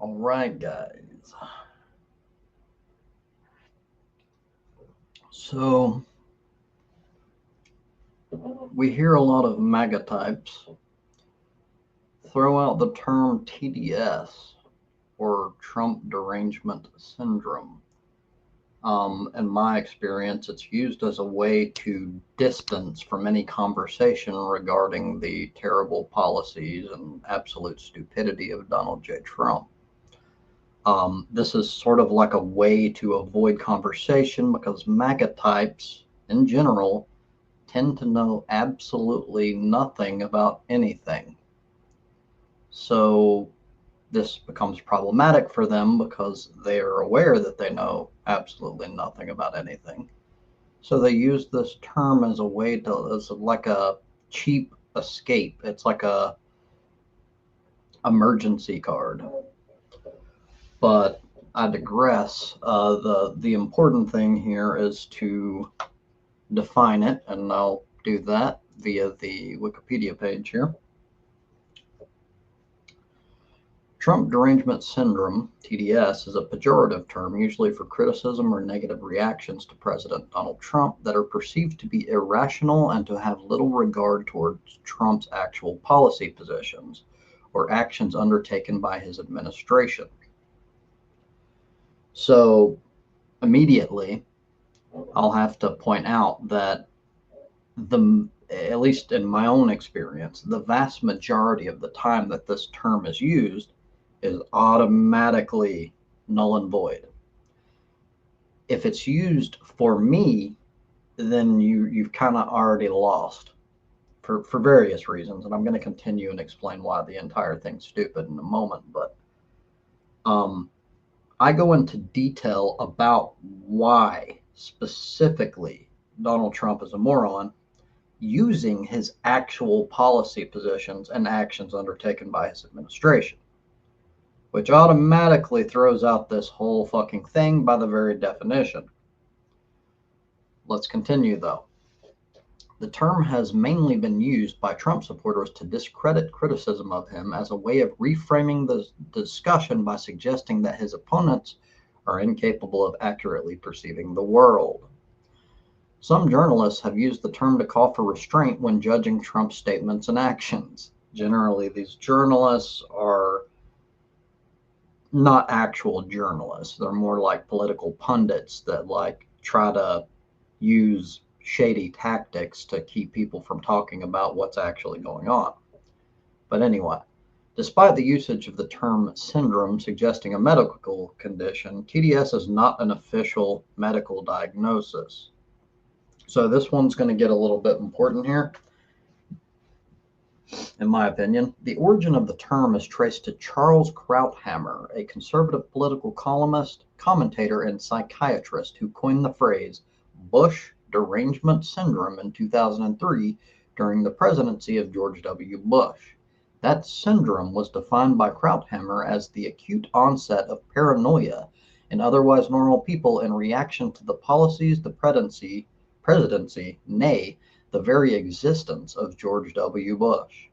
All right, guys. So we hear a lot of MAGA types throw out the term TDS or Trump Derangement Syndrome. In my experience, it's used as a way to distance from any conversation regarding the terrible policies and absolute stupidity of Donald J. Trump. This is sort of like a way to avoid conversation because MAGA types, in general, tend to know absolutely nothing about anything. So this becomes problematic for them because they are aware that they know absolutely nothing about anything. So they use this term as a way to, as like a cheap escape. It's like a emergency card. But I digress. The important thing here is to define it, and I'll do that via the Wikipedia page here. Trump Derangement Syndrome, TDS, is a pejorative term usually for criticism or negative reactions to President Donald Trump that are perceived to be irrational and to have little regard towards Trump's actual policy positions or actions undertaken by his administration. So, immediately, I'll have to point out that at least in my own experience, the vast majority of the time that this term is used is automatically null and void. If it's used for me, then you've kind of already lost for various reasons, and I'm going to continue and explain why the entire thing's stupid in a moment. But I go into detail about why specifically Donald Trump is a moron using his actual policy positions and actions undertaken by his administration, which automatically throws out this whole fucking thing by the very definition. Let's continue though. The term has mainly been used by Trump supporters to discredit criticism of him as a way of reframing the discussion by suggesting that his opponents are incapable of accurately perceiving the world. Some journalists have used the term to call for restraint when judging Trump's statements and actions. Generally, these journalists are not actual journalists. They're more like political pundits that like try to use shady tactics to keep people from talking about what's actually going on. But anyway, despite the usage of the term syndrome suggesting a medical condition, TDS is not an official medical diagnosis. So this one's going to get a little bit important here, in my opinion. The origin of the term is traced to Charles Krauthammer, a conservative political columnist, commentator, and psychiatrist who coined the phrase Bush derangement syndrome in 2003 during the presidency of George W. Bush. That syndrome was defined by Krauthammer as the acute onset of paranoia in otherwise normal people in reaction to the policies, the presidency, nay, the very existence of George W. Bush.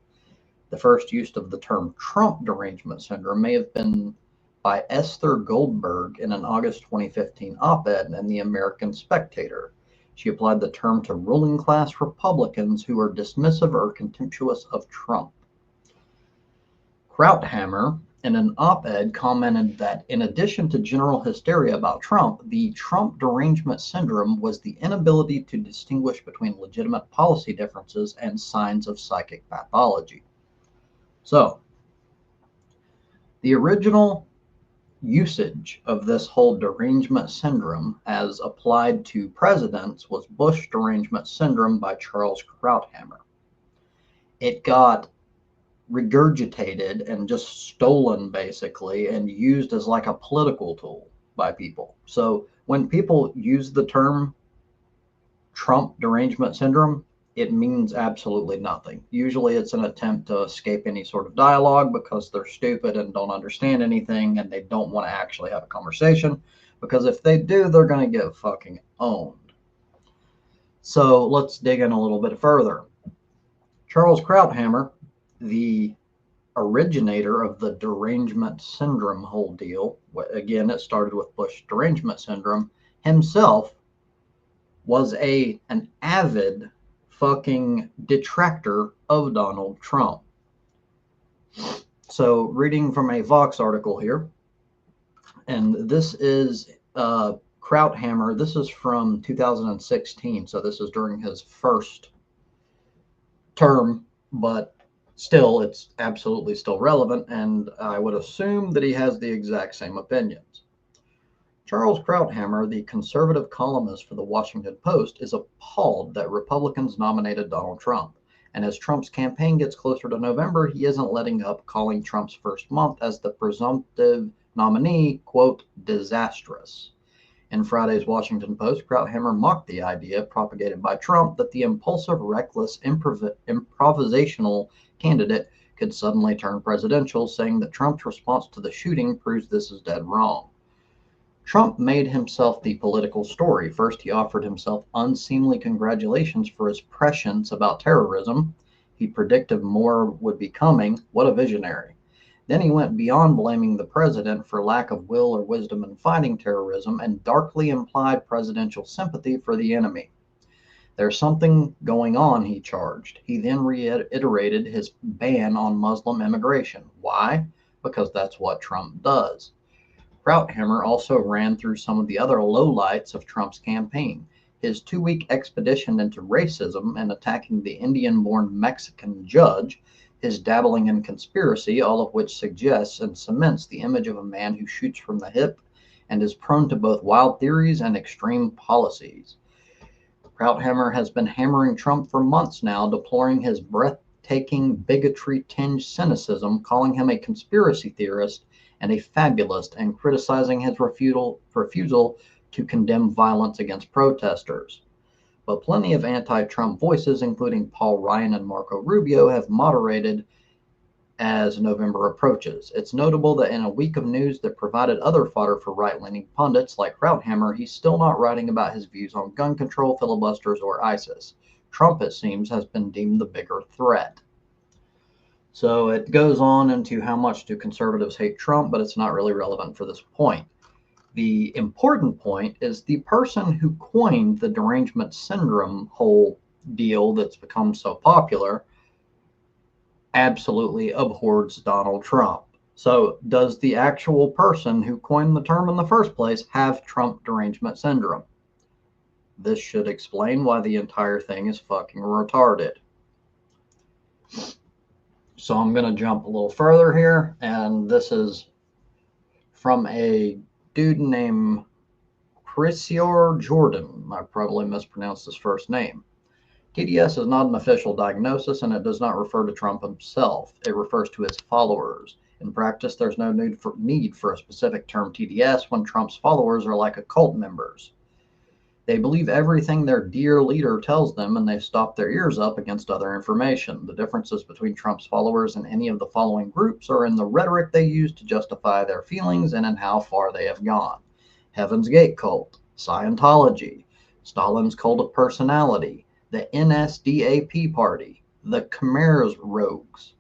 The first use of the term Trump derangement syndrome may have been by Esther Goldberg in an August 2015 op-ed in the American Spectator. She applied the term to ruling class Republicans who are dismissive or contemptuous of Trump. Krauthammer, in an op-ed, commented that in addition to general hysteria about Trump, the Trump derangement syndrome was the inability to distinguish between legitimate policy differences and signs of psychic pathology. So, the original usage of this whole derangement syndrome as applied to presidents was Bush derangement syndrome by Charles Krauthammer. It got regurgitated and just stolen basically and used as like a political tool by people. So when people use the term Trump derangement syndrome, it means absolutely nothing. Usually it's an attempt to escape any sort of dialogue because they're stupid and don't understand anything and they don't want to actually have a conversation, because if they do, they're going to get fucking owned. So let's dig in a little bit further. Charles Krauthammer, the originator of the derangement syndrome whole deal, again, it started with Bush derangement syndrome, himself was an avid fucking detractor of Donald Trump. So, reading from a Vox article here, and this is Krauthammer. This is from 2016, so this is during his first term, but still, it's absolutely still relevant, and I would assume that he has the exact same opinions. Charles Krauthammer, the conservative columnist for the Washington Post, is appalled that Republicans nominated Donald Trump. And as Trump's campaign gets closer to November, he isn't letting up, calling Trump's first month as the presumptive nominee, quote, disastrous. In Friday's Washington Post, Krauthammer mocked the idea, propagated by Trump, that the impulsive, reckless, improvisational candidate could suddenly turn presidential, saying that Trump's response to the shooting proves this is dead wrong. Trump made himself the political story. First, he offered himself unseemly congratulations for his prescience about terrorism. He predicted more would be coming. What a visionary. Then he went beyond blaming the president for lack of will or wisdom in fighting terrorism and darkly implied presidential sympathy for the enemy. There's something going on, he charged. He then reiterated his ban on Muslim immigration. Why? Because that's what Trump does. Krauthammer also ran through some of the other lowlights of Trump's campaign. His 2-week expedition into racism and attacking the Indian-born Mexican judge, his dabbling in conspiracy, all of which suggests and cements the image of a man who shoots from the hip and is prone to both wild theories and extreme policies. Krauthammer has been hammering Trump for months now, deploring his breathtaking bigotry-tinged cynicism, calling him a conspiracy theorist and a fabulist, and criticizing his refusal to condemn violence against protesters. But plenty of anti-Trump voices, including Paul Ryan and Marco Rubio, have moderated as November approaches. It's notable that in a week of news that provided other fodder for right-leaning pundits like Krauthammer, he's still not writing about his views on gun control, filibusters, or ISIS. Trump, it seems, has been deemed the bigger threat. So it goes on into how much do conservatives hate Trump, but it's not really relevant for this point. The important point is the person who coined the derangement syndrome whole deal that's become so popular absolutely abhors Donald Trump. So does the actual person who coined the term in the first place have Trump derangement syndrome? This should explain why the entire thing is fucking retarded. So I'm going to jump a little further here, and this is from a dude named Chrisior Jordan. I probably mispronounced his first name. TDS is not an official diagnosis, and it does not refer to Trump himself. It refers to his followers. In practice, there's no need for a specific term TDS when Trump's followers are like cult members. They believe everything their dear leader tells them, and they stop their ears up against other information. The differences between Trump's followers and any of the following groups are in the rhetoric they use to justify their feelings and in how far they have gone. Heaven's Gate cult, Scientology, Stalin's cult of personality, the NSDAP party, the Khmer's rogues.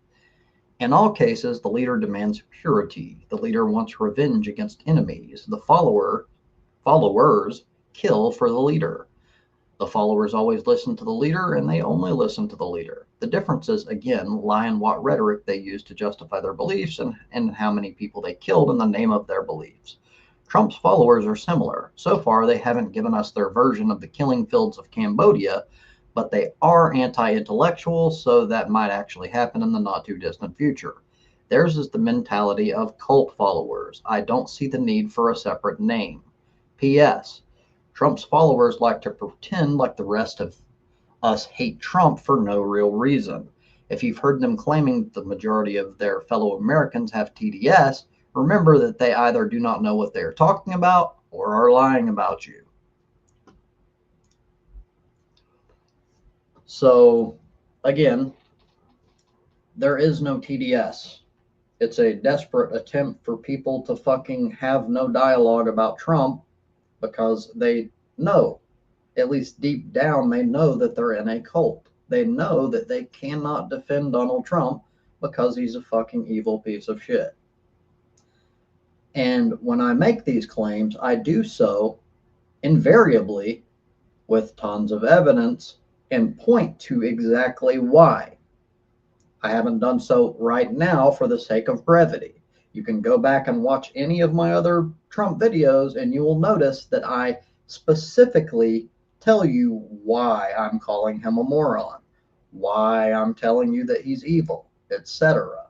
In all cases, the leader demands purity. The leader wants revenge against enemies. The followers kill for the leader. The followers always listen to the leader, and they only listen to the leader. The differences, again, lie in what rhetoric they use to justify their beliefs and how many people they killed in the name of their beliefs. Trump's followers are similar. So far, they haven't given us their version of the killing fields of Cambodia, but they are anti-intellectual, so that might actually happen in the not-too-distant future. Theirs is the mentality of cult followers. I don't see the need for a separate name. P.S. Trump's followers like to pretend like the rest of us hate Trump for no real reason. If you've heard them claiming the majority of their fellow Americans have TDS, remember that they either do not know what they are talking about or are lying about you. So, again, there is no TDS. It's a desperate attempt for people to fucking have no dialogue about Trump because they know, at least deep down, they know that they're in a cult. They know that they cannot defend Donald Trump because he's a fucking evil piece of shit. And when I make these claims, I do so invariably with tons of evidence and point to exactly why. I haven't done so right now for the sake of brevity. You can go back and watch any of my other Trump videos, and you will notice that I specifically tell you why I'm calling him a moron, why I'm telling you that he's evil, etc.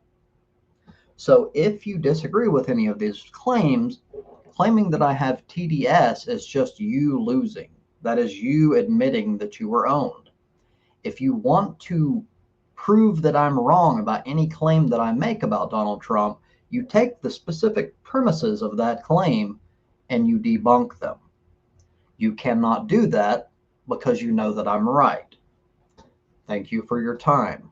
So if you disagree with any of these claims, claiming that I have TDS is just you losing. That is you admitting that you were owned. If you want to prove that I'm wrong about any claim that I make about Donald Trump, you take the specific premises of that claim and you debunk them. You cannot do that because you know that I'm right. Thank you for your time.